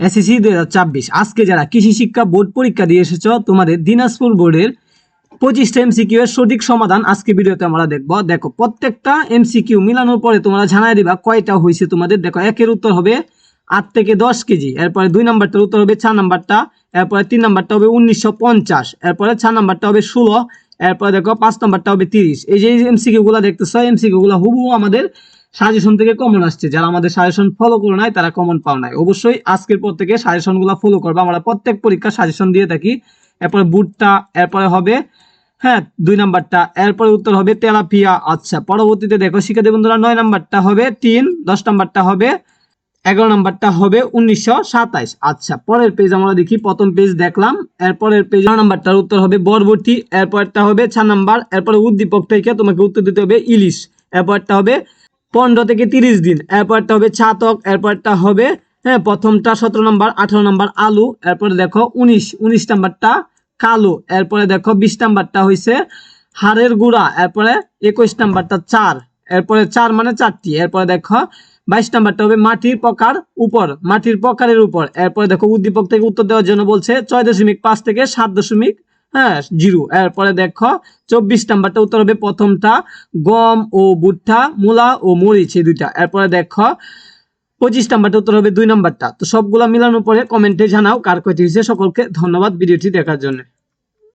SSC 2024 আজকে যারা কৃষি শিক্ষা বোর্ড পরীক্ষা দিয়ে এসেছো তোমাদের দিনাজপুর বোর্ডের 25টা এমসিকিউ এর সঠিক সমাধান আজকে ভিডিওতে আমরা দেখব। দেখো প্রত্যেকটা এমসিকিউ মিলানোর পরে তোমরা জানাই দিবা কয়টা হয়েছে তোমাদের। দেখো একের উত্তর হবে 8 থেকে 10 কেজি, এরপরে 2 নাম্বারটার উত্তর হবে 4 নাম্বারটা, এরপরে 3 নাম্বারটা হবে 1950, এরপরে 4 নাম্বারটা হবে 16, এরপরে দেখো 5 নাম্বারটা হবে 30। এই যে এমসিকিউ গুলা দেখতেছো এমসিকিউ গুলা হুবহু আমাদের সাজেশন থেকে কমন আসছে। যারা আমাদের সাজেশন ফলো করে নাই তারা কমন পাও নাই। অবশ্যই আজকের পর থেকে সাজেশন গুলা ফলো করবে। আমরা প্রত্যেক পরীক্ষা সাজেশন দিয়ে থাকি। এরপরে বুটটা, এরপরে হবে 2 নাম্বারটা, এরপরে উত্তর হবে তেলাপিয়া। আচ্ছা, পরবর্তীতে দেখো শিক্ষার্থী বন্ধুরা 9 নাম্বারটা হবে 3, 10 নাম্বারটা হবে 11 নাম্বারটা হবে 1927। আচ্ছা, পরের পেজ আমরা দেখি। প্রথম পেজ দেখলাম, এরপরের পেজ নাম্বারটার উত্তর হবে বরবটি, এরপরটা হবে 4 নাম্বার, এরপরে উদ্দীপক থেকে তোমাকে উত্তর দিতে হবে ইলিশ, এরপরটা হবে 15 থেকে 30 দিন, এরপরটা হবে ছাতক, এরপরটা হবে প্রথমটা 17 নাম্বার, 18 নাম্বার আলু, এরপরে দেখো 19 নাম্বারটা কালো, এরপরে দেখো 20 নাম্বারটা হইছে হাড়ের গুড়া, এরপরে 21 নাম্বারটা চার, এরপরে 4 মানে 4টি, এরপরে দেখো 22 নাম্বারটা হবে মাটির প্রকার উপর, মাটির প্রকারের উপর, এরপরে দেখো উদ্দীপক থেকে উত্তর দেওয়ার জন্য বলছে 6.5 থেকে 7.0। এরপরে দেখো 24 নাম্বারটা উত্তর হবে প্রথমটা গম ও ভুট্টা, মূলা ও মরিচ, এই দুইটা। এরপরে দেখো 25 নাম্বারটা উত্তর হবে 2 নাম্বারটা। তো সবগুলা মিলানোর পরে কমেন্টে জানাও কার কয়টি হয়েছে। সকলকে ধন্যবাদ ভিডিওটি দেখার জন্য।